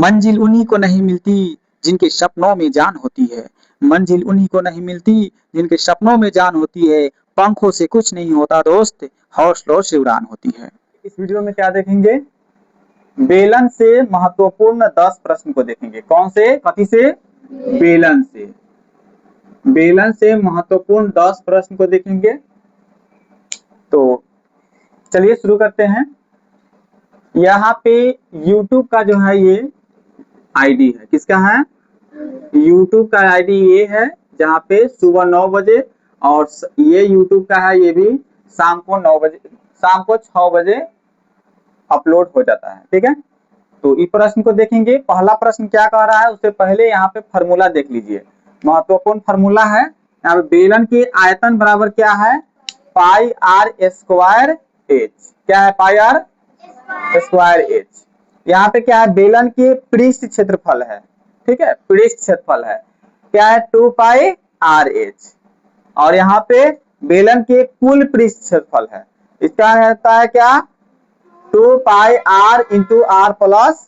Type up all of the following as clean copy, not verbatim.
मंजिल उन्हीं को नहीं मिलती जिनके सपनों में जान होती है। मंजिल उन्हीं को नहीं मिलती जिनके सपनों में जान होती है। पंखों से कुछ नहीं होता दोस्त, हौसलों से उड़ान होती है। इस वीडियो में क्या देखेंगे? बेलन से महत्वपूर्ण 10 प्रश्न को देखेंगे। कौन से? कथी से? बेलन से। बेलन से महत्वपूर्ण 10 प्रश्न को देखेंगे। तो चलिए शुरू करते हैं। यहाँ पे YouTube का जो है ये आईडी है। किसका है? YouTube का आईडी ये है, जहाँ पे सुबह 9 बजे और ये YouTube का है, ये भी शाम को 9 बजे, शाम को 6 बजे अपलोड हो जाता है। ठीक है, तो इस प्रश्न को देखेंगे। पहला प्रश्न क्या कह रहा है, उससे पहले यहाँ पे फार्मूला देख लीजिए। महत्वपूर्ण फार्मूला है यहाँ पे। बेलन की आयतन बराबर क्या है? पाई आर स्क्वायर एच। क्या है? पाई आर स्क्वायर एच। यहाँ पे क्या है? बेलन के पृष्ठ क्षेत्रफल है। ठीक है, पृष्ठ क्षेत्रफल है क्या है? 2 पाई आर एच। और यहाँ पे बेलन के कुल पृष्ठ क्षेत्रफल है, इसका रहता है क्या? 2 pi R into R plus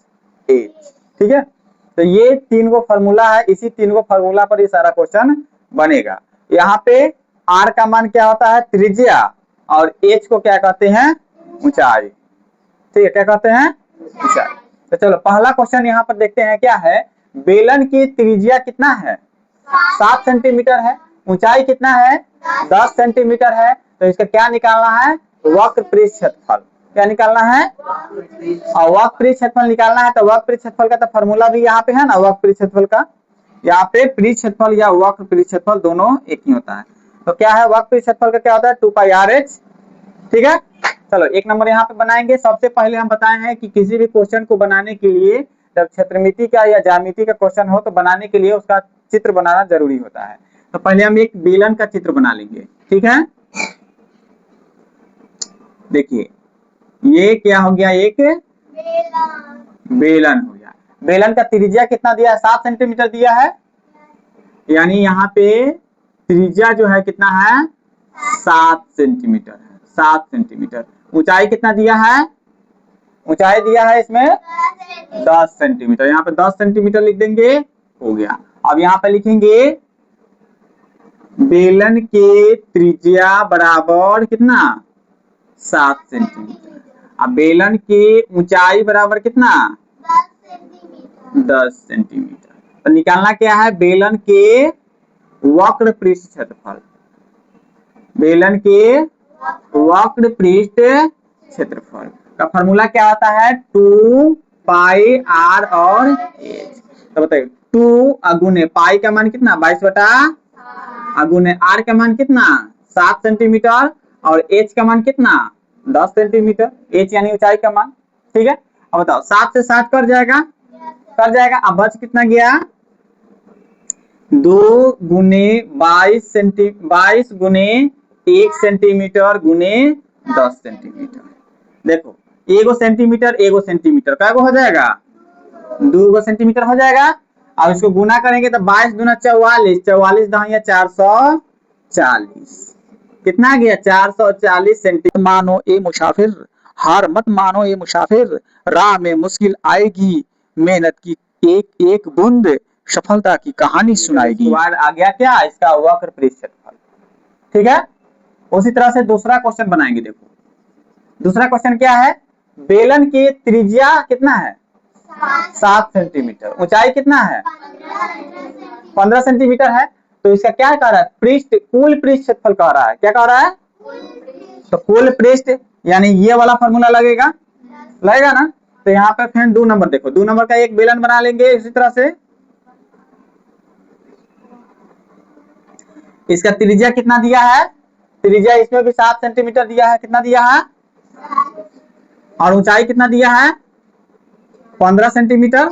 H. ठीक है, तो ये 3 गो फॉर्मूला है। इसी 3 गो फॉर्मूला पर ये सारा क्वेश्चन बनेगा। यहाँ पे आर का मान क्या होता है? त्रिज्या। और एच को क्या कहते हैं? ऊंचाई। ठीक है, क्या कहते हैं? ऊंचाई। तो चलो पहला क्वेश्चन यहाँ पर देखते हैं। क्या है? बेलन की त्रिज्या कितना है? 7 सेंटीमीटर है। ऊंचाई कितना है? 10 सेंटीमीटर है। तो इसका क्या निकालना है? वक्र पृष्ठ क्षेत्रफल। क्या निकालना है? और वक्र पृष्ठ क्षेत्रफल निकालना है। तो वक्र पृष्ठ क्षेत्रफल का तो फॉर्मूला भी यहाँ पे है ना, वक्र पृष्ठ क्षेत्रफल का। यहाँ पे पृष्ठ क्षेत्रफल या वक्र पृष्ठ क्षेत्रफल दोनों एक ही होता है। तो क्या है वक्र पृष्ठ क्षेत्रफल का? क्या होता है? 2 पाई आर एच। ठीक है, चलो एक नंबर यहाँ पे बनाएंगे। सबसे पहले हम बताए हैं कि किसी भी क्वेश्चन को बनाने के लिए, जब क्षेत्रमिति का या ज्यामिति का क्वेश्चन हो तो बनाने के लिए उसका चित्र बनाना जरूरी होता है। तो पहले हम एक बेलन का चित्र बना लेंगे। ठीक है, देखिए ये क्या हो गया? एक बेलन हो गया। बेलन का त्रिज्या कितना दिया है? 7 सेंटीमीटर दिया है। यानी यहाँ पे त्रिज्या जो है कितना है? 7 सेंटीमीटर है। 7 सेंटीमीटर। ऊंचाई कितना दिया है? ऊंचाई दिया है इसमें 10 सेंटीमीटर। यहाँ पे 10 सेंटीमीटर लिख देंगे, हो गया। अब यहाँ पे लिखेंगे बेलन के त्रिज्या बराबर कितना? 7 सेंटीमीटर। अब बेलन की ऊंचाई बराबर कितना? 10 सेंटीमीटर। तो निकालना क्या है? बेलन के वक्र पृष्ठ क्षेत्रफल। बेलन के वक्र पृष्ठ क्षेत्रफल का फॉर्मूला क्या होता है? 2 पाई आर और एच। तो बताइए 2 अगुने पाई का मान कितना? 22 बटा अगुने आर का मान कितना? 7 सेंटीमीटर। और एच का मान कितना? 10 सेंटीमीटर। एच यानी ऊंचाई का मान। ठीक है, अब बताओ 7 से 7 कर जाएगा, कर जाएगा। अब बच कितना गया? 2 गुने 22 गुने 1 सेंटीमीटर गुने 10 सेंटीमीटर। देखो एगो सेंटीमीटर एगो सेंटीमीटर का हो जाएगा? 2 सेंटीमीटर हो जाएगा। अब इसको गुना करेंगे तो 22 दूना 44, 44 दहाइया 440। कितना गया? 440 सेंटीमीटर। मानो ए मुसाफिर, हार मत मानो ए मुसाफिर, राह में मुश्किल आएगी, मेहनत की एक एक बूंद सफलता की कहानी सुनाएगी। आ गया क्या? इसका वक्र पृष्ठ क्षेत्रफल। ठीक है, उसी तरह से दूसरा क्वेश्चन बनाएंगे। देखो दूसरा क्वेश्चन क्या है? बेलन की त्रिज्या कितना है? 7 सेंटीमीटर। ऊंचाई कितना है? 15 सेंटीमीटर है। तो इसका क्या कह रहा है? पृष्ठ, कुल पृष्ठ क्षेत्रफल कह रहा है। क्या कह रहा है? तो कुल पृष्ठ, यानी ये वाला फॉर्मूला लगेगा, लगेगा ना। तो यहाँ पे फिर 2 नंबर देखो, 2 नंबर का एक बेलन बना लेंगे इसी तरह से। इसका त्रिज्या कितना दिया है? त्रिज्या इसमें भी 7 सेंटीमीटर दिया है। कितना दिया है? और ऊंचाई कितना दिया है? 15 सेंटीमीटर।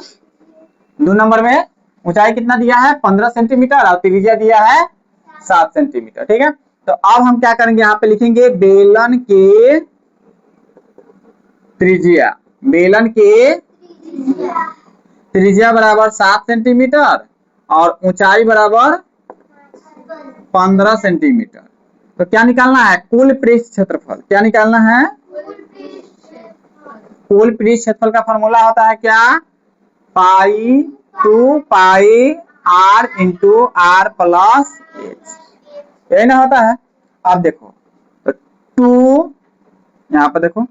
2 नंबर में ऊंचाई कितना दिया है? 15 सेंटीमीटर। और त्रिज्या दिया है 7 सेंटीमीटर। ठीक है, तो अब हम क्या करेंगे? यहाँ पे लिखेंगे बेलन के त्रिज्या। बेलन के त्रिज्या बराबर 7 सेंटीमीटर और ऊंचाई बराबर 15 सेंटीमीटर। तो क्या निकालना है? कुल पृष्ठ क्षेत्रफल। क्या निकालना है? कुल पृष्ठ क्षेत्रफल का फॉर्मूला होता है क्या? Pi 2 pi R into R plus H, यही ना होता है। अब देखो तो 2, यहाँ पर देखो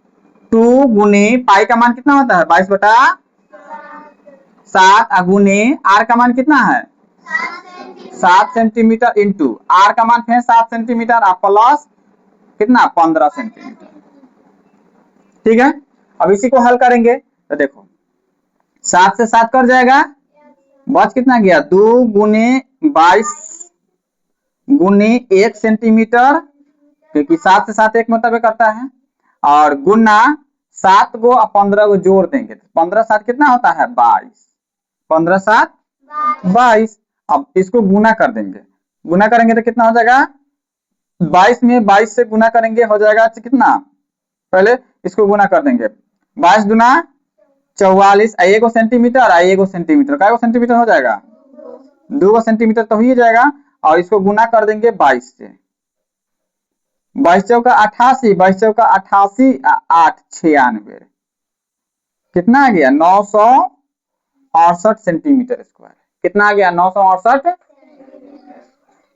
2 गुने पाई का मान कितना होता है 22/7, गुने आर का मान कितना है 7 सेंटीमीटर इंटू आर का मान है 7 सेंटीमीटर और प्लस कितना 15 सेंटीमीटर। ठीक है, अब इसी को हल करेंगे तो देखो 7 से 7 कट जाएगा, बच कितना गया 2 गुने 22 गुने 1 सेंटीमीटर, क्योंकि 7 से 7 एक मतलब करता है, और गुना 7 को और 15 को जोड़ देंगे तो 15/7 कितना होता है 22, 15/7 22। अब इसको गुना कर देंगे, गुना करेंगे तो कितना हो जाएगा 22 में 22 से गुना करेंगे हो जाएगा कितना, पहले इसको गुना कर देंगे 22 दुना 44, एक सेंटीमीटर एक सेंटीमीटर का सेंटीमीटर हो जाएगा 2 सेंटीमीटर तो हो ही जाएगा, और इसको गुना कर देंगे 22 से, 22 चौका 88, 22 चौका 88, 8 96, कितना आ गया 968 सेंटीमीटर स्क्वायर, कितना आ गया 968,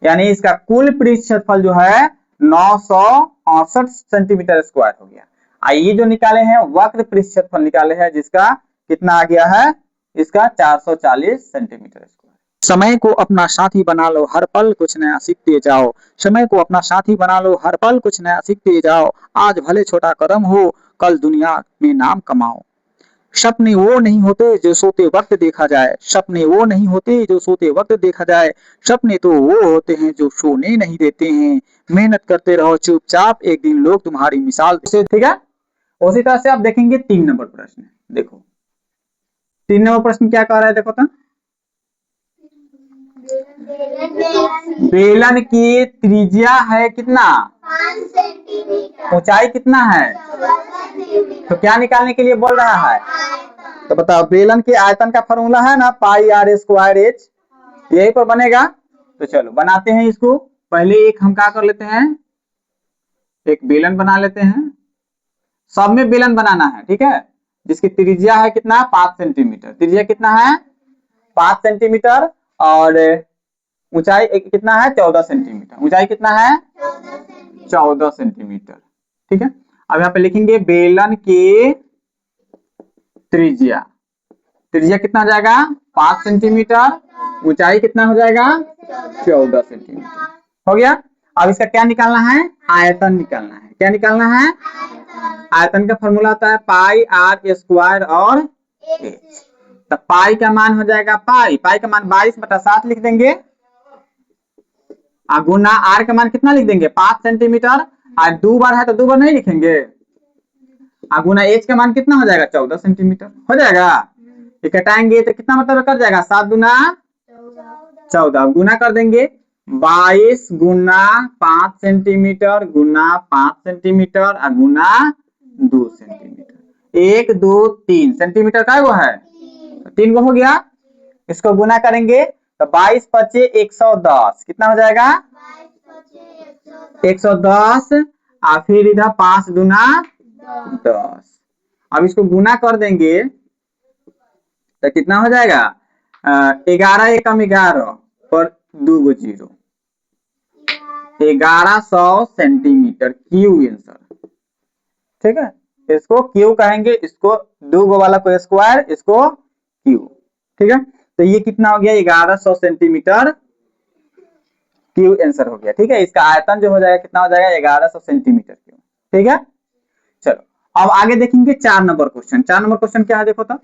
यानी इसका कुल पृष्ठफल जो है 968 सेंटीमीटर स्क्वायर हो गया। ये जो निकाले हैं वक्र पृष्ठफल निकाले हैं जिसका कितना आ गया है इसका 440 सेंटीमीटर स्क्वायर। समय को अपना साथी बना लो, हर पल कुछ नया सीखते जाओ। समय को अपना साथी बना लो, हर पल कुछ नया सीखते जाओ। आज भले छोटा कदम हो, कल दुनिया में नाम कमाओ। सपने वो नहीं होते जो सोते वक्त देखा जाए, सपने वो नहीं होते जो सोते वक्त देखा जाए। सपने तो वो होते हैं जो सोने नहीं देते हैं। मेहनत करते रहो चुपचाप, एक दिन लोग तुम्हारी मिसाल से। ठीक है, उसी तरह से आप देखेंगे 3 नंबर प्रश्न। देखो 3 नंबर प्रश्न क्या कह रहा है, देखो तो बेलन की त्रिज्या है कितना 5 सेंटीमीटर, ऊंचाई कितना है, तो क्या निकालने के लिए बोल रहा है, तो बताओ बेलन के आयतन का फॉर्मूला है ना पाई आर स्क्वायर एच, यही पर बनेगा। तो चलो बनाते हैं इसको, पहले एक हम क्या कर लेते हैं, एक बेलन बना लेते हैं, सब में बेलन बनाना है। ठीक है, जिसकी त्रिज्या है कितना 5 सेंटीमीटर, त्रिज्या कितना है 5 सेंटीमीटर, और ऊंचाई कितना है 14 सेंटीमीटर, ऊंचाई कितना है 14 सेंटीमीटर। ठीक है, अब यहाँ पे लिखेंगे बेलन की त्रिज्या, त्रिज्या कितना हो जाएगा 5 सेंटीमीटर, ऊंचाई कितना हो जाएगा 14 सेंटीमीटर, हो गया। अब इसका क्या निकालना है, आयतन निकालना है। क्या निकालना है, आयतन का फॉर्मूला होता है पाई आर स्क्वायर और एच। तो पाई का मान हो जाएगा पाई का मान 22/7 लिख देंगे, गुना आर का मान कितना लिख देंगे 5 सेंटीमीटर, और 2 बार है तो 2 बार नहीं लिखेंगे, गुना एच का मान कितना हो जाएगा 14 सेंटीमीटर हो जाएगा। ये घटाएंगे तो कितना मतलब कर जाएगा 7 दूना 14, गुना कर देंगे 22 गुना 5 सेंटीमीटर गुना 5 सेंटीमीटर और गुना 2 सेंटीमीटर, 1 2 3 सेंटीमीटर का वो है 3 को हो गया। इसको गुना करेंगे तो 22 पचे 110, कितना हो जाएगा 110, और फिर इधर 5 दूना 10। अब इसको गुना कर देंगे तो कितना हो जाएगा 11 एकम 11 पर 2 गो 0, 1100 सेंटीमीटर क्यू आंसर। ठीक है, इसको क्यू कहेंगे, इसको 2 गो वाला को स्क्वायर, इसको क्यू। ठीक है, तो ये कितना हो गया 1100 सेंटीमीटर क्यू आंसर हो गया। ठीक है, इसका आयतन जो हो जाएगा कितना हो जाएगा 1100 सेंटीमीटर क्यू। ठीक है, चलो अब आगे देखेंगे 4 नंबर क्वेश्चन। 4 नंबर क्वेश्चन क्या है देखो तो,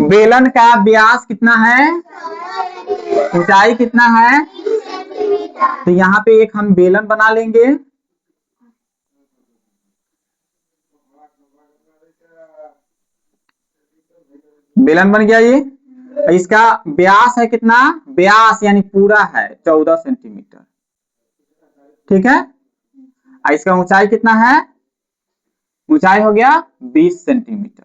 बेलन का व्यास कितना है, ऊंचाई कितना है, तो यहाँ पे एक हम बेलन बना लेंगे, बेलन बन गया ये। इसका व्यास है कितना, व्यास यानी पूरा है 14 सेंटीमीटर। ठीक है, इसका ऊंचाई कितना है, ऊंचाई हो गया 20 सेंटीमीटर।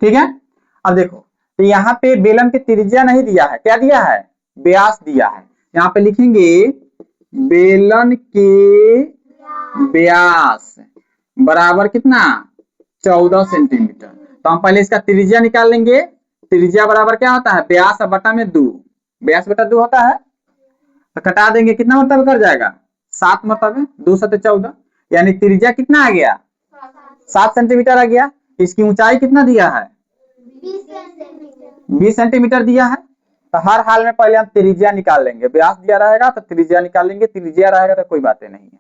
ठीक है, अब देखो तो यहाँ पे बेलन की त्रिज्या नहीं दिया है, क्या दिया है व्यास दिया है। यहाँ पे लिखेंगे बेलन के व्यास बराबर कितना 14 सेंटीमीटर। तो हम पहले इसका त्रिज्या निकाल लेंगे। त्रिज्या बराबर क्या होता है, व्यास बटा में 2, व्यास बटा 2 होता है। तो कटा देंगे, कितना मतलब कर जाएगा, 7 मतलब 2 7 14, यानी त्रिज्या कितना आ गया, 7 सेंटीमीटर आ गया। इसकी ऊंचाई कितना दिया है, 20 सेंटीमीटर दिया है। तो हर हाल में पहले हम त्रिज्या निकाल लेंगे, व्यास दिया रहेगा तो त्रिज्या निकाल लेंगे, त्रिज्या रहेगा तो कोई बातें नहीं है।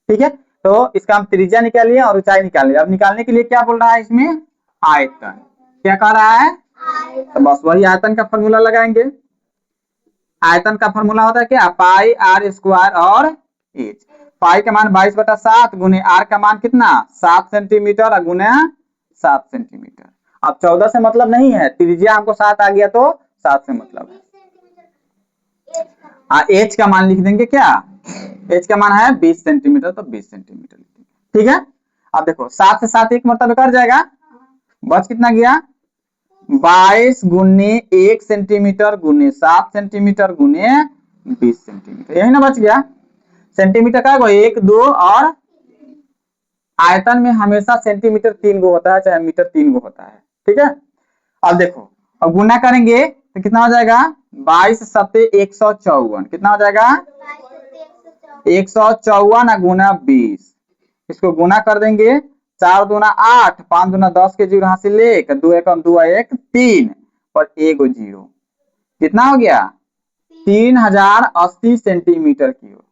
ठीक है, तो इसका हम त्रिज्या निकाल लिए और ऊंचाई निकाल लिया। अब निकालने के लिए क्या बोल रहा है इसमें, आयतन। क्या कह रहा है, तो बस वही आयतन का फॉर्मूला लगाएंगे। आयतन का फॉर्मूला होता है क्या, पाई आर स्क्वायर और एच। पाई का मान 22/7 गुने आर का मान कितना 7 सेंटीमीटर गुने 7 सेंटीमीटर। अब 14 से मतलब नहीं है, त्रिज्या हमको 7 आ गया तो 7 से मतलब है। एच का मान लिख देंगे, क्या एच का मान है 20 सेंटीमीटर, तो 20 सेंटीमीटर। ठीक है, अब देखो 7 से 7 एक मतलब कर जाएगा, बच कितना गया 22 गुने 1 सेंटीमीटर गुने 7 सेंटीमीटर गुने 20 सेंटीमीटर, यही ना बच गया। सेंटीमीटर का 1 2 और आयतन में हमेशा सेंटीमीटर 3 गो होता है, चाहे मीटर 3 गो होता है। ठीक है, अब देखो, अब गुना करेंगे तो कितना हो जाएगा 22 7 154, कितना हो जाएगा 154 गुना 20। इसको गुना कर देंगे, 4 दूना 8, 5 दूना 10 के जीरो हासिल 1, 2 एकम 2 1 3 और 1 जीरो, कितना हो गया 3080 सेंटीमीटर की ओर।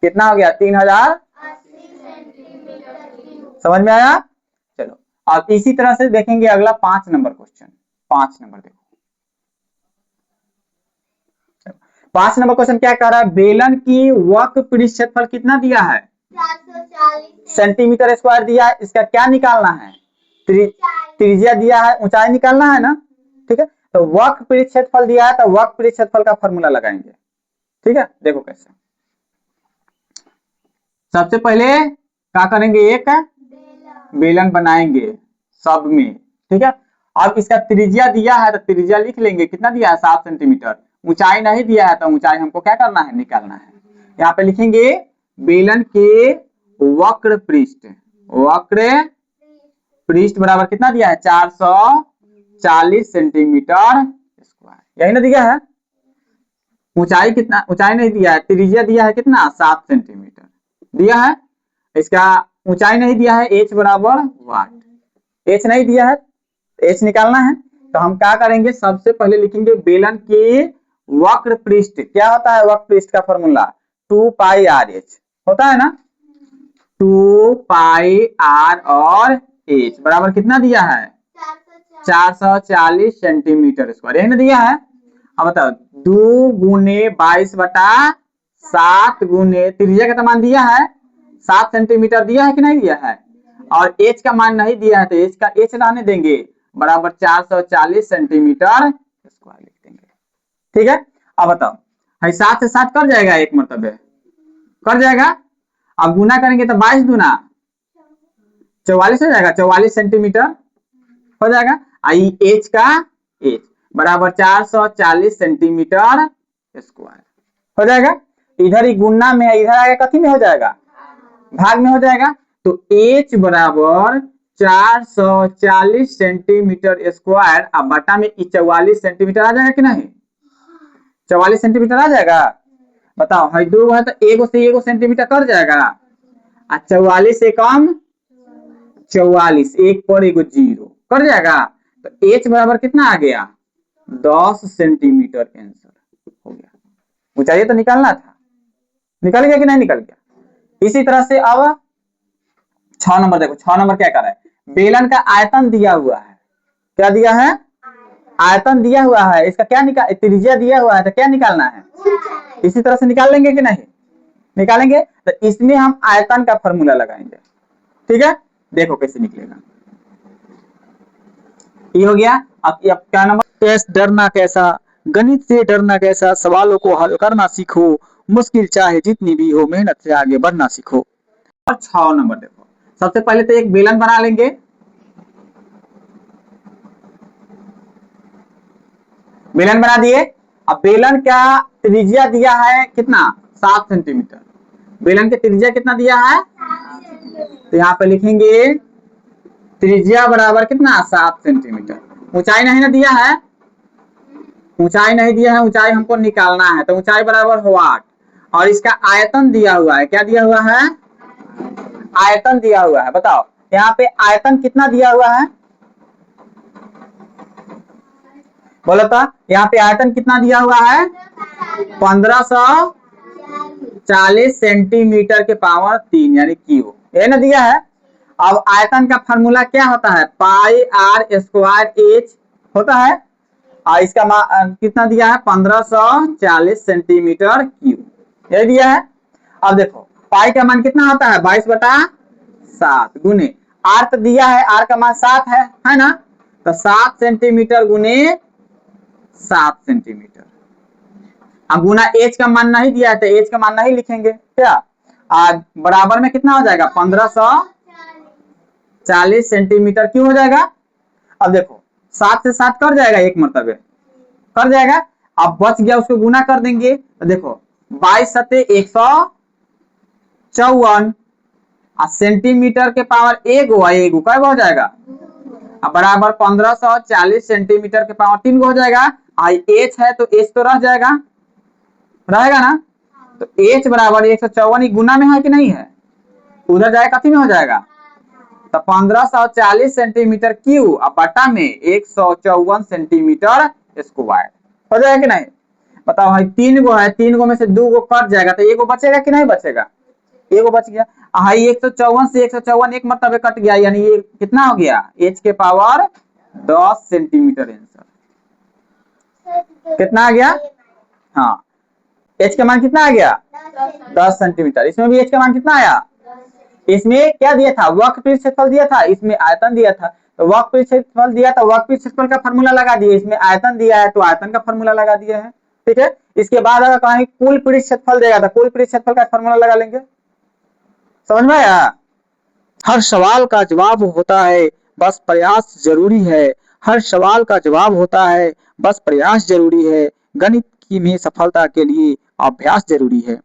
कितना हो गया 3080 सेंटीमीटर। समझ में आया। चलो अब इसी तरह से देखेंगे अगला 5 नंबर क्वेश्चन। 5 नंबर देखो, 5 नंबर क्वेश्चन क्या कह रहा है, बेलन की वक्र पृष्ठ क्षेत्रफल कितना दिया है 440 सेंटीमीटर स्क्वायर दिया है। इसका क्या निकालना है, त्रिज्या दिया है, ऊंचाई निकालना है ना। ठीक है, तो वक्र पृष्ठ क्षेत्रफल दिया है तो वक्र पृष्ठ क्षेत्रफल का फॉर्मूला लगाएंगे। ठीक है, देखो कैसे, सबसे पहले क्या करेंगे, एक बेलन बनाएंगे सब में। ठीक है, अब इसका त्रिज्या दिया है तो त्रिज्या लिख लेंगे, कितना दिया है 7 सेंटीमीटर। ऊंचाई नहीं दिया है तो ऊंचाई हमको क्या करना है, निकालना है। यहाँ पे लिखेंगे बेलन के वक्र पृष्ठ, वक्र पृष्ठ बराबर कितना दिया है 440 सेंटीमीटर स्क्वायर, यही ना दिया है। ऊंचाई कितना, ऊंचाई नहीं दिया है, त्रिज्या दिया है कितना 7 सेंटीमीटर दिया है। इसका ऊंचाई नहीं दिया है, एच बराबर वाट, एच नहीं दिया है, एच निकालना है। तो हम क्या करेंगे, सबसे पहले लिखेंगे बेलन के वक्र पृष्ठ। क्या होता है वक्र पृष्ठ का फॉर्मूला, 2 पाई आर एच होता है ना, 2 पाई आर और एच बराबर कितना दिया है 440 सेंटीमीटर स्क्वायर, यही ना दिया है। अब बताओ 2 गुने 22/7 गुने त्रिज्या का मान दिया है 7 सेंटीमीटर दिया है कि नहीं दिया है, और एच का मान नहीं दिया है तो एच का एच रहने देंगे, बराबर 440 सेंटीमीटर स्क्वायर लिख देंगे। ठीक है, अब बताओ 7 से 7 कर जाएगा, एक मरतबे कर जाएगा। अब गुना करेंगे तो 22 दूना 44 हो जाएगा, 44 सेंटीमीटर हो जाएगा। आई एच का एच बराबर 440 सेंटीमीटर स्क्वायर हो जाएगा। इधर ही गुना में है, इधर आगे कथी में हो जाएगा, भाग में हो जाएगा। तो एच बराबर 440 सेंटीमीटर स्क्वायर, अब बटा में 44 सेंटीमीटर आ जाएगा कि नहीं, 44 सेंटीमीटर आ जाएगा। बताओ है 2 है तो एगो से एगो सेंटीमीटर कर जाएगा, 44 से कम 44, एक पर एगो जीरो कर जाएगा। तो एच बराबर कितना आ गया 10 सेंटीमीटर आंसर हो गया। ऊंचाई तो निकालना था, निकल गया कि नहीं निकल गया। इसी तरह से अब 6 नंबर देखो, 6 नंबर क्या कर रहा है, बेलन का आयतन दिया हुआ है, क्या दिया है आयतन दिया हुआ है, इसका क्या निकाल, त्रिज्या दिया हुआ है तो क्या निकालना है, इसी तरह से निकाल लेंगे कि नहीं निकालेंगे। तो इसमें हम आयतन का फॉर्मूला लगाएंगे। ठीक है, देखो कैसे निकलेगा, ये हो गया। अब क्या नंबर, टेस्ट डरना कैसा, गणित से डरना कैसा, सवालों को हल करना सीखो, मुश्किल चाहे जितनी भी हो मेहनत से आगे बढ़ना सीखो। और 6 नंबर देखो, सबसे पहले तो एक बेलन बना लेंगे, बेलन बना दिए। अब बेलन का त्रिज्या दिया है कितना 7 सेंटीमीटर, बेलन की त्रिज्या कितना दिया है, तो यहाँ पे लिखेंगे त्रिज्या बराबर कितना 7 सेंटीमीटर। ऊंचाई नहीं ना दिया है, ऊंचाई नहीं दिया है, ऊंचाई हमको निकालना है। तो ऊंचाई बराबर हो 8 और इसका आयतन दिया हुआ है। क्या दिया हुआ है? आयतन दिया हुआ है। बताओ यहाँ पे आयतन कितना दिया हुआ है? बोलो तो यहाँ पे आयतन कितना दिया हुआ है? 1540 सेंटीमीटर के पावर 3 यानी क्यू, ये ना दिया है। अब आयतन का फॉर्मूला क्या होता है? पाई आर स्क्वायर एच होता है और इसका कितना दिया है? 1540 सेंटीमीटर क्यूब, ये दिया है। अब देखो पाई का मान कितना होता है? 22/7 गुने आर तो दिया है, आर का मान 7 है ना? तो 7 सेंटीमीटर गुने 7 सेंटीमीटर। अब गुना एच का मान नहीं दिया है तो एच का मान नहीं लिखेंगे क्या? आज बराबर में कितना हो जाएगा? 1540 सेंटीमीटर क्यों हो जाएगा? अब देखो 7 से 7 कर जाएगा, एक मरतबे कर जाएगा। अब बच गया उसको गुना कर देंगे तो देखो 22 सत्ते 154 सेंटीमीटर के पावर एक कै हो जाएगा? अब बराबर 1540 सेंटीमीटर के पावर 3 हो जाएगा। एच है तो एच तो रह जाएगा, रहेगा ना? तो एच बराबर 154 गुना में है कि नहीं है? उधर जाएगा कथी में हो जाएगा? तो 1540 सेंटीमीटर क्यू अब बटा में 154 सेंटीमीटर स्क्वायर हो जाएगा कि नहीं? बताओ भाई 3 गो है, 3 गो में से 2 गो कट जाएगा तो 1 गो बचेगा कि नहीं बचेगा? 1 गो बच गया। हाई 154 से 154 एक मरतबे कट गया, यानी ये कितना हो गया? एच के पावर 10 सेंटीमीटर आंसर कितना आ गया? हाँ, एच का मान कितना आ गया? 10 सेंटीमीटर। इसमें भी एच का मान कितना आया? इसमें क्या दिया था? वक्रपीठ क्षेत्रफल दिया था, इसमें आयतन दिया था। तो वक्रपीठ क्षेत्रफल दिया था, वक्रपीठ क्षेत्रफल का फार्मूला लगा दिए। इसमें आयतन दिया है तो आयतन का फार्मूला लगा दिए हैं। ठीक है, इसके बाद अगर कहीं कुल पीढ़ी क्षेत्रफल देगा तो कुल पीढ़ी क्षेत्रफल का फार्मूला लगा लेंगे। समझ में आया? हर सवाल का जवाब होता है, बस प्रयास जरूरी है। हर सवाल का जवाब होता है, बस प्रयास जरूरी है। गणित की में सफलता के लिए अभ्यास जरूरी है।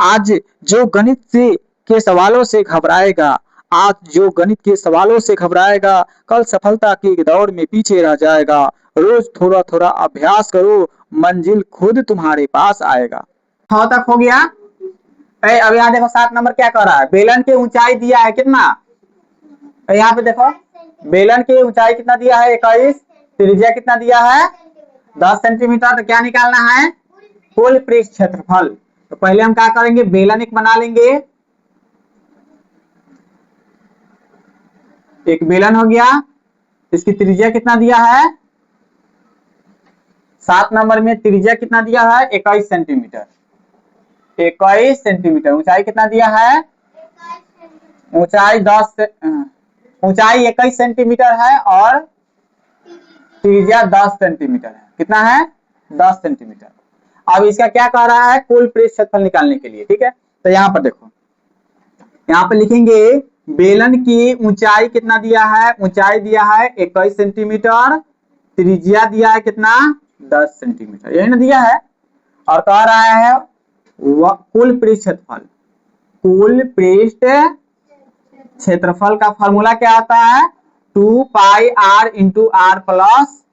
आज जो गणित से के सवालों से घबराएगा, आज जो गणित के सवालों से घबराएगा, कल सफलता के दौड़ में पीछे रह जाएगा। रोज थोड़ा थोड़ा अभ्यास करो, मंजिल खुद तुम्हारे पास आएगा। हाँ तक हो गया। अब यहाँ देखो 7 नंबर क्या कर रहा है? बेलन की ऊंचाई दिया है कितना? यहाँ पे देखो बेलन की ऊंचाई कितना दिया है? 21। त्रिज्या कितना दिया है? 10 सेंटीमीटर। तो क्या निकालना है? कुल पृष्ठ क्षेत्रफल। तो पहले हम क्या करेंगे? बेलन एक बना लेंगे। एक बेलन हो गया, इसकी त्रिज्या कितना दिया है? 7 नंबर में त्रिज्या कितना दिया है? 21 सेंटीमीटर। 21 सेंटीमीटर। ऊंचाई कितना दिया है? ऊंचाई 21 सेंटीमीटर है और त्रिज्या 10 सेंटीमीटर है। कितना है? 10 सेंटीमीटर। अब इसका क्या कह रहा है? कुल पृष्ठ क्षेत्रफल निकालने के लिए। ठीक है, तो यहाँ पर देखो, यहाँ पर लिखेंगे बेलन की ऊंचाई कितना दिया है? ऊंचाई दिया है 21 सेंटीमीटर, त्रिज्या दिया है कितना? 10 सेंटीमीटर, यही ना दिया है। और कह रहा है कुल पृष्ठ क्षेत्रफल। कुल पृष्ठ क्षेत्रफल का फॉर्मूला क्या आता है? 2 pi R into R plus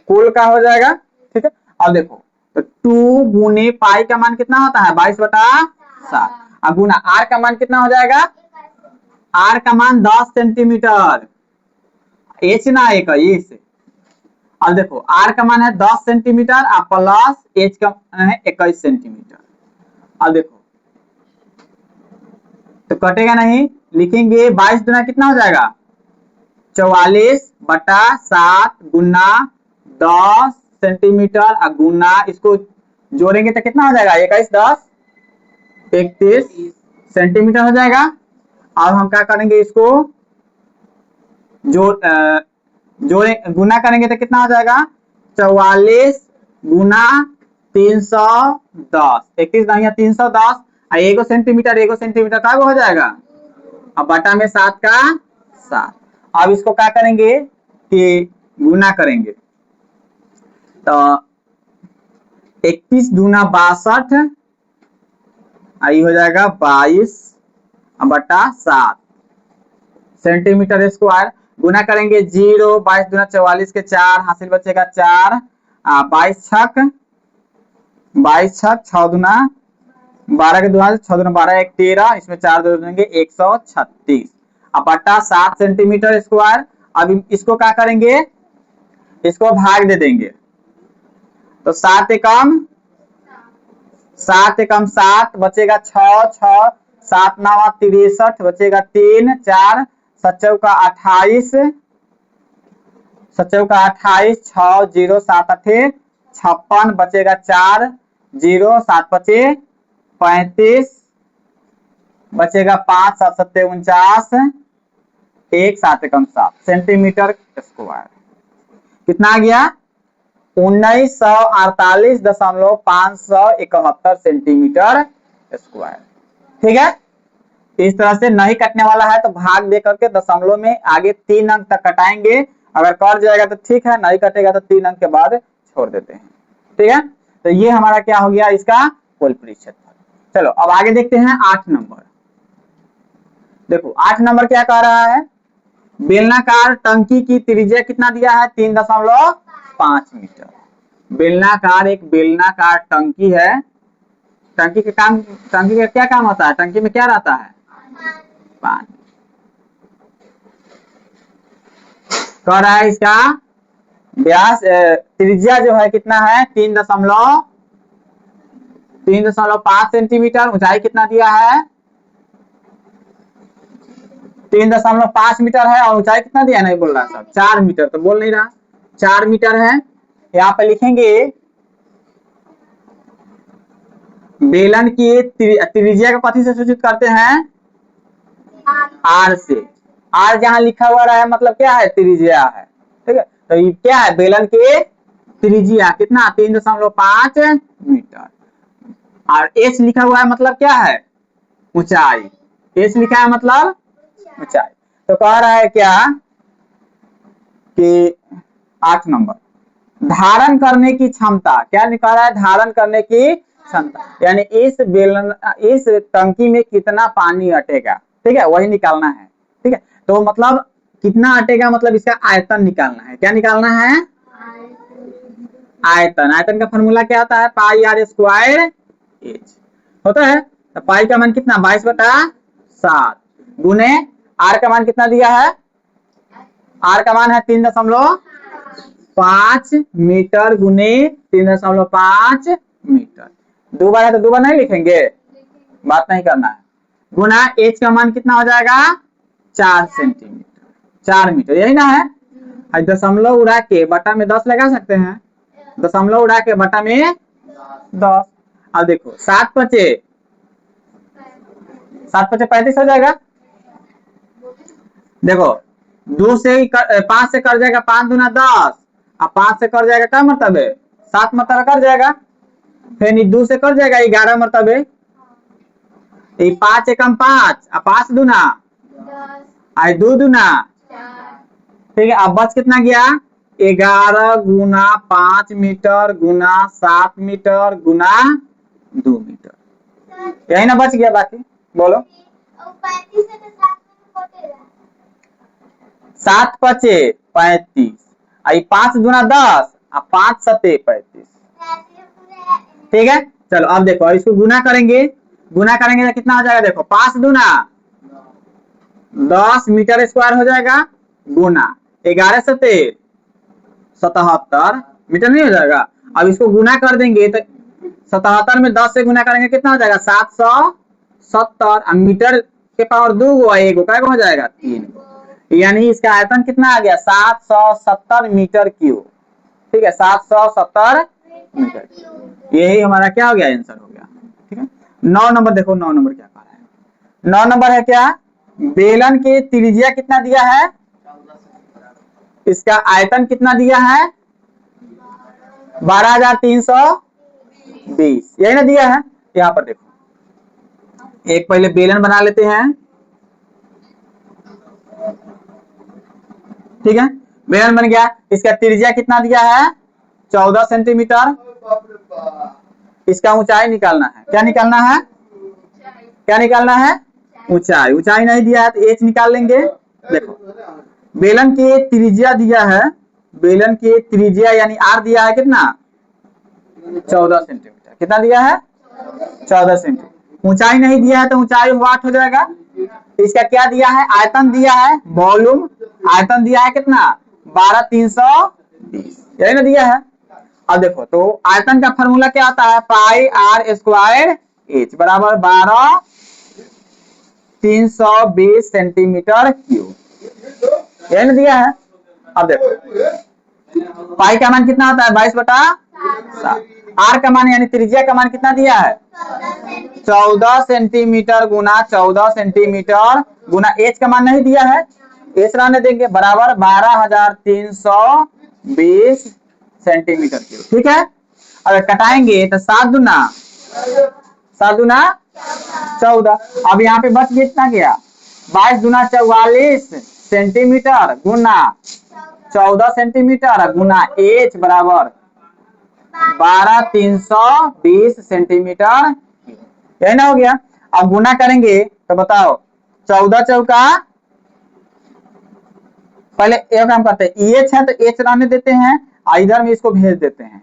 कुल का हो जाएगा। ठीक है, अब देखो तो 2 गुने पाई का मान कितना होता है? 22/7। अब गुना आर का मान कितना हो जाएगा? आर का मान 10 सेंटीमीटर। एच ना एक एच। अब देखो आर का मान है 10 सेंटीमीटर और प्लस एच का मान है 21 सेंटीमीटर। अब देखो तो कटेगा नहीं, लिखेंगे 22 गुना कितना हो जाएगा? 44/7 गुना 10 सेंटीमीटर और गुना इसको जोड़ेंगे तो कितना हो जाएगा? 21 10 31 सेंटीमीटर हो जाएगा। अब हम क्या करेंगे? इसको जोड़े गुना करेंगे तो कितना हो जाएगा? 44 गुना 310, 31 310 और 1 सेंटीमीटर का हो जाएगा। अब बटा में 7 का 7। अब इसको क्या करेंगे कि गुना करेंगे तो 31 दूना 62 आई हो जाएगा 22/7 सेंटीमीटर स्क्वायर। गुना करेंगे 0, 22 दूना 44 के 4, हासिल बचेगा 4, 22 छक 6 दूना 12 के दूना 6 दूना 12 1 13, इसमें 4 दो देंगे 136, अब बटा 7 सेंटीमीटर स्क्वायर। अब इसको क्या करेंगे, इसको भाग दे देंगे, तो 7 एकम 7 बचेगा 6 7 9 63 बचेगा 3 4 7 चौका 28 6 0 7 8 56 बचेगा 4 0 7 5 35 बचेगा 5 7 7 49 1 7 एकम 7 सेंटीमीटर स्क्वायर। कितना आ गया 1948.571 सेंटीमीटर स्क्वायर। ठीक है, इस तरह से नहीं कटने वाला है तो भाग दे करके दशमलव में आगे 3 अंक तक कटाएंगे, अगर कट जाएगा तो ठीक है, नहीं कटेगा तो 3 अंक के बाद छोड़ देते हैं। ठीक है, तो ये हमारा क्या हो गया इसका कुल परिक्षेत्रफल। चलो अब आगे देखते हैं 8 नंबर। देखो 8 नंबर क्या कह रहा है, बेलनाकार टंकी की त्रिज्या कितना दिया है 3.5 मीटर। बेलनाकार एक बेलनाकार टंकी है, टंकी का क्या काम होता है, टंकी में क्या रहता है पानी। कह रहा है इसका व्यास त्रिज्या जो है कितना है 3.5 सेंटीमीटर, ऊंचाई कितना दिया है 3.5 मीटर है, और ऊंचाई कितना दिया नहीं बोल रहा सब 4 मीटर, तो बोल नहीं रहा 4 मीटर है। यहाँ पे लिखेंगे बेलन की त्रिज्या को कथी से सूचित करते हैं आर से। आर जहां लिखा हुआ रहा है मतलब क्या है त्रिज्या है। ठीक है, तो ये क्या है बेलन के त्रिज्या कितना 3.5 मीटर, और एच लिखा हुआ है मतलब क्या है ऊंचाई, एच लिखा है मतलब ऊंचाई। तो कह रहा है क्या कि 8 नंबर धारण करने की क्षमता, क्या निकाल रहा है धारण करने की क्षमता, यानी इस टंकी में कितना पानी अटेगा। ठीक है, वही निकालना है। ठीक है, तो मतलब कितना अटेगा मतलब इसका आयतन निकालना है। क्या निकालना है आयतन। आयतन का फॉर्मूला क्या होता है पाई आर स्क्वायर एच होता है। तो पाई का मान कितना 22/7 गुने आर का मान कितना दिया है, आर का मान है 3.5 मीटर गुने 3.5 मीटर। 2 बार है तो 2 बार नहीं लिखेंगे, बात नहीं करना है। गुना एच का मान कितना हो जाएगा 4 सेंटीमीटर 4 मीटर, यही ना है। दशमलव उड़ा के बटा में 10 लगा सकते हैं, दशमलव उड़ा के बटा में 10। अब देखो 7 पचे 35 हो जाएगा। देखो 2 से 5 से कट जाएगा 5 दूना 10, अब 5 से कट जाएगा क्या मतलब है 7 मतलब कट जाएगा, फिर 2 से कट जाएगा 11 मतलब है 5 एकम 5, अब 5 दूना 2 दूना। ठीक है, अब बच कितना गया 11 गुना 5 मीटर गुना 7 मीटर गुना 2 मीटर, यही ना बच गया। बाकी बोलो 7 पचे 35, 5 दूना 10, 5 सते 35। ठीक है, चलो अब देखो इसको गुना करेंगे तो कितना हो जाएगा, देखो 5 दूना 10 मीटर स्क्वायर हो जाएगा, गुना 11 सते 77 मीटर नहीं हो जाएगा। अब इसको गुना कर देंगे तो 77 में 10 से गुना करेंगे कितना हो जाएगा 770, मीटर के पावर 2 गो 1 क्या हो जाएगा 3, यानी इसका आयतन कितना आ गया 770 मीटर क्यूब। ठीक है, 770 मीटर, यही हमारा क्या हो गया आंसर हो गया। ठीक है, 9 नंबर देखो 9 नंबर क्या कह रहा है। 9 नंबर है क्या बेलन की त्रिज्या कितना दिया है, इसका आयतन कितना दिया है 12,320, यही ना दिया है। यहाँ पर देखो एक पहले बेलन बना लेते हैं। ठीक है, बेलन बन गया, इसका त्रिज्या कितना दिया है 14 सेंटीमीटर, इसका ऊंचाई निकालना है। क्या निकालना है ऊंचाई। ऊंचाई नहीं दिया है तो एच निकाल लेंगे, देखो बेलन की त्रिज्या दिया है, बेलन की त्रिज्या यानी आर दिया है कितना 14 सेंटीमीटर। कितना दिया है 14 सेंटीमीटर। ऊंचाई नहीं दिया है तो ऊंचाई वाट हो जाएगा। इसका क्या दिया है आयतन दिया है वॉल्यूम, आयतन दिया है कितना 12,320 यही ना दिया है। अब देखो तो आयतन का फॉर्मूला क्या आता है पाई आर स्क्वायर एच बराबर 12,320 सेंटीमीटर क्यूब यही ना दिया है। अब देखो पाई का मान कितना होता है 22/7। आर का मान यानी त्रिज्या का मान कितना दिया है 14 सेंटीमीटर गुना 14 सेंटीमीटर गुना एच का मान नहीं दिया है, एच रहने देंगे बराबर 12,320 सेंटीमीटर क्यूब। ठीक है। अगर कटाएंगे तो 7 दूना 14। अब यहाँ पे बच कितना गया 22 दूना 44 सेंटीमीटर गुना 14 सेंटीमीटर गुना एच बराबर 12,320 सेंटीमीटर यही ना हो गया। अब गुना करेंगे तो बताओ 14 चौका पहले एक काम करते हैं एच है तो एच रहने देते हैं, इधर में इसको भेज देते हैं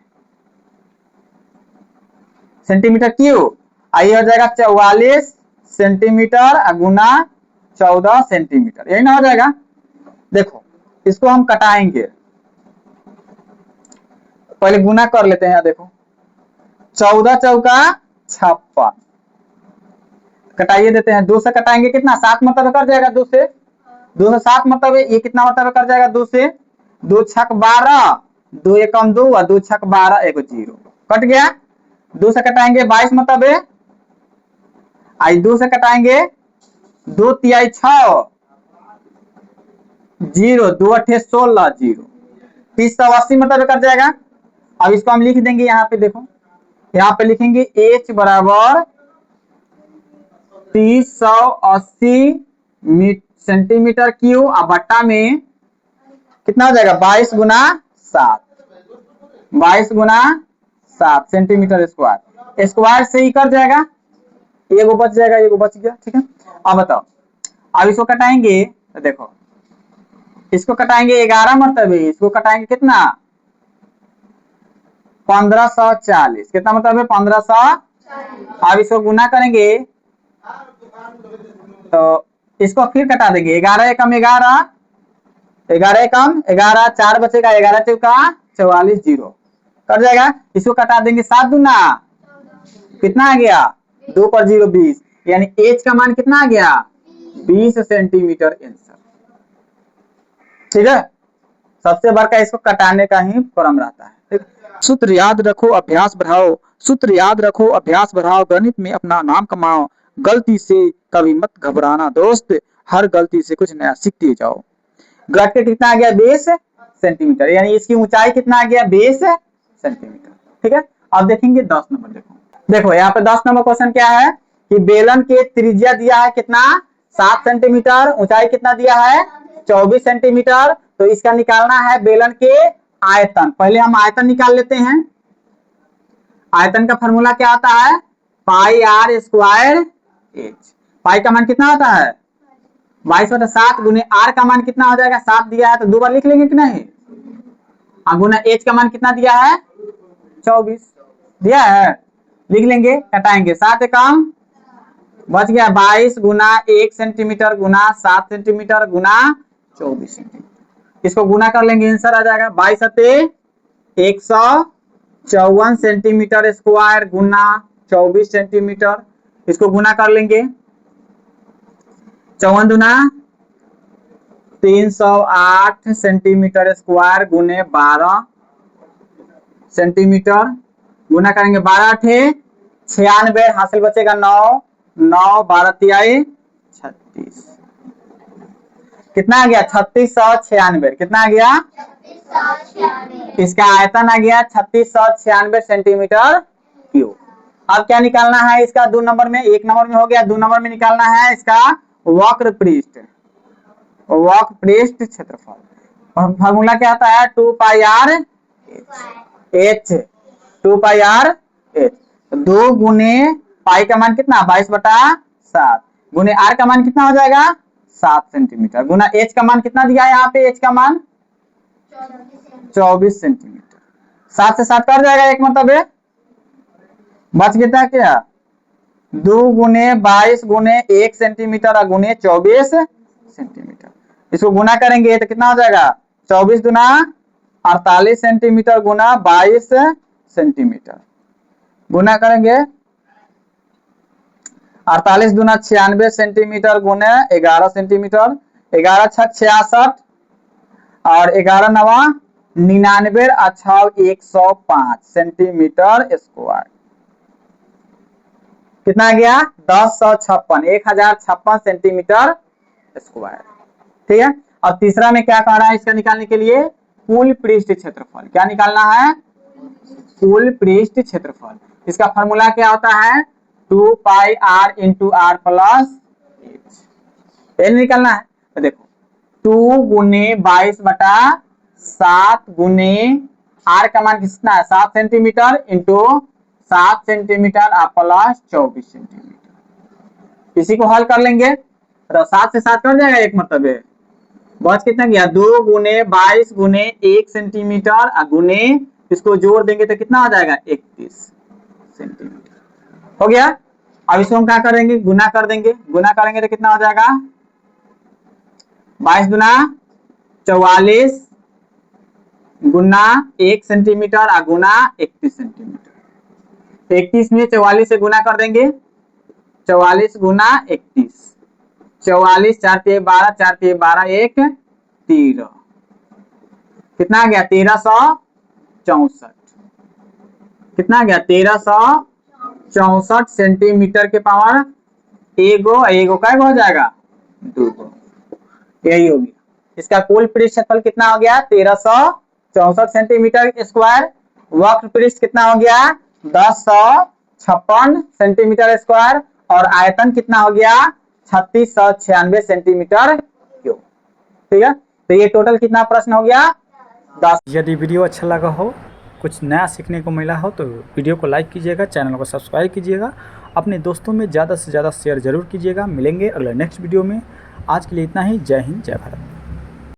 सेंटीमीटर क्यूब। आई हो जाएगा 44 सेंटीमीटर गुना 14 सेंटीमीटर यही ना हो जाएगा। देखो इसको हम कटाएंगे, पहले गुना कर लेते हैं। देखो 14 चौका 56 कटाइए देते हैं, 2 से कटाएंगे कितना 7 मरतबे कर जाएगा, 2 से 7 मरतबे। ये कितना मरतबे कर जाएगा 2 से 2 छक 12 2 एकम 2 और 2 छक 12 एक 0 कट गया। 2 से कटाएंगे 22 मरतबे, आई 2 से कटाएंगे 2 तिहाई 6 0 2 अठे 16 0 380 मरतबे कर जाएगा। अब इसको हम लिख देंगे यहाँ पे, देखो यहाँ पे लिखेंगे h बराबर 380 सेंटीमीटर क्यूब और बट्टा में कितना हो जाएगा 22 गुना 7 22 गुना 7 सेंटीमीटर स्क्वायर। स्क्वायर से ही कर जाएगा, एगो बच जाएगा एगो बच गया। ठीक है। अब बताओ अब इसको कटाएंगे तो देखो इसको कटाएंगे 11 मरतबे, इसको कटाएंगे कितना 1540 कितना मतलब है 1540। अब इसको गुना करेंगे तो इसको फिर कटा देंगे 11 एकम 11 11 एकम 11 4 बचेगा 11 चौका 44 0 कर जाएगा। इसको कटा देंगे 7 दूना कितना आ गया 2 पर 0 20 यानी एच का मान कितना आ गया 20 सेंटीमीटर आंसर। ठीक है। सबसे बढ़कर इसको कटाने का ही क्रम रहता है। सूत्र याद रखो अभ्यास बढ़ाओ, सूत्र याद रखो अभ्यास बढ़ाओ, गणित में अपना नाम कमाओ, गलती से कभी मत घबराना दोस्त, हर गलती से कुछ नया सीखते जाओ। ब्रैकेट कितना आ गया 20 सेंटीमीटर यानी इसकी ऊंचाई कितना आ गया 20 सेंटीमीटर। ठीक है। अब देखेंगे 10 नंबर। देखो यहाँ पे 10 नंबर क्वेश्चन क्या है कि बेलन के त्रिज्या दिया है कितना 7 सेंटीमीटर, ऊंचाई कितना दिया है 24 सेंटीमीटर। तो इसका निकालना है बेलन के आयतन। पहले हम आयतन निकाल लेते हैं। आयतन का फॉर्मूला क्या आता है पाई आर स्क्वायर एच। पाई का मान कितना होता है 22/7 गुने आर का मान कितना हो जाएगा 7 दिया है तो 2 बार लिख लेंगे कि नहीं, गुना एच का मान कितना दिया है 24 दिया है लिख लेंगे। कटाएंगे 7 एकम बच गया 22 गुना 1 सेंटीमीटर गुना 7 सेंटीमीटर गुना 24 सेंटीमीटर। इसको गुना कर लेंगे आंसर आ जाएगा 22 154 सेंटीमीटर स्क्वायर गुना 24 सेंटीमीटर। इसको गुना कर लेंगे 54 दूना 308 सेंटीमीटर स्क्वायर गुने 12 सेंटीमीटर। गुना करेंगे 12 अठे 96 हासिल बचेगा 9 9 12 तिहाई 36 कितना आ गया 3696 कितना आ गया इसका आयतन आ गया 3696 सेंटीमीटर क्यूब। अब क्या निकालना है इसका 2 नंबर में, 1 नंबर में हो गया, 2 नंबर में निकालना है इसका वक्र पृष्ठ क्षेत्रफल। फॉर्मूला क्या आता है 2 pi R H 2 pi R H. 2 गुने पाई का मान कितना 22/7 गुने आर का मान कितना हो जाएगा 7 सेंटीमीटर गुना h का मान कितना दिया है यहाँ पे, h का मान 24 सेंटीमीटर। 7 से 7 कट जाएगा एक मतलब, बच गया क्या 2 गुने 22 गुने 1 सेंटीमीटर और गुने 24 सेंटीमीटर। इसको गुना करेंगे तो कितना हो जाएगा 24 गुना 48 सेंटीमीटर गुना 22 सेंटीमीटर। गुना करेंगे 48 गुना 96 सेंटीमीटर गुने 11 सेंटीमीटर, 11 छक 66 और 11 नवा 99 अच्छा 105 सेंटीमीटर स्क्वायर। कितना गया 1056 1056 सेंटीमीटर स्क्वायर। ठीक है, और तीसरा में क्या कह रहा है इसका निकालने के लिए, कुल पृष्ठ क्षेत्रफल। क्या निकालना है, कुल पृष्ठ क्षेत्रफल। इसका फॉर्मूला क्या होता है 2 पाई r into r plus h। निकालना है तो देखो 2 गुने 22 बटा 7 गुने r का मान कितना है 7 सेंटीमीटर इंटू 7 सेंटीमीटर और प्लस 24 सेंटीमीटर। इसी को हल कर लेंगे तो 7 से 7 कट जाएगा एक मतलब, बच कितना गया 2 गुने 22 गुने 1 सेंटीमीटर और गुने इसको जोड़ देंगे तो कितना हो जाएगा 31 सेंटीमीटर हो गया। अब इसको हम क्या करेंगे गुना कर देंगे, गुना करेंगे तो कितना हो जाएगा 22 गुना 44 गुना 1 सेंटीमीटर और गुना 31 सेंटीमीटर। 31 में 44 से गुना कर देंगे, 44 गुना 31, 44 4 3 12 4 3 12 1 13, कितना आ गया 1364। कितना आ गया 1364 सेंटीमीटर के पावर एगो का हो जाएगा 2 गो, यही हो गया। इसका कुल पृष्ठ क्षेत्रफल कितना हो गया 1364 सेंटीमीटर स्क्वायर। वक्र पृष्ठ कितना हो गया 1056 सेंटीमीटर स्क्वायर और आयतन कितना हो गया 3696 सेंटीमीटर क्यूब। ठीक है, तो ये टोटल कितना प्रश्न हो गया 10। यदि वीडियो अच्छा लगा हो, कुछ नया सीखने को मिला हो तो वीडियो को लाइक कीजिएगा, चैनल को सब्सक्राइब कीजिएगा, अपने दोस्तों में ज़्यादा से ज़्यादा शेयर जरूर कीजिएगा। मिलेंगे अगले नेक्स्ट वीडियो में। आज के लिए इतना ही। जय हिंद, जय भारत।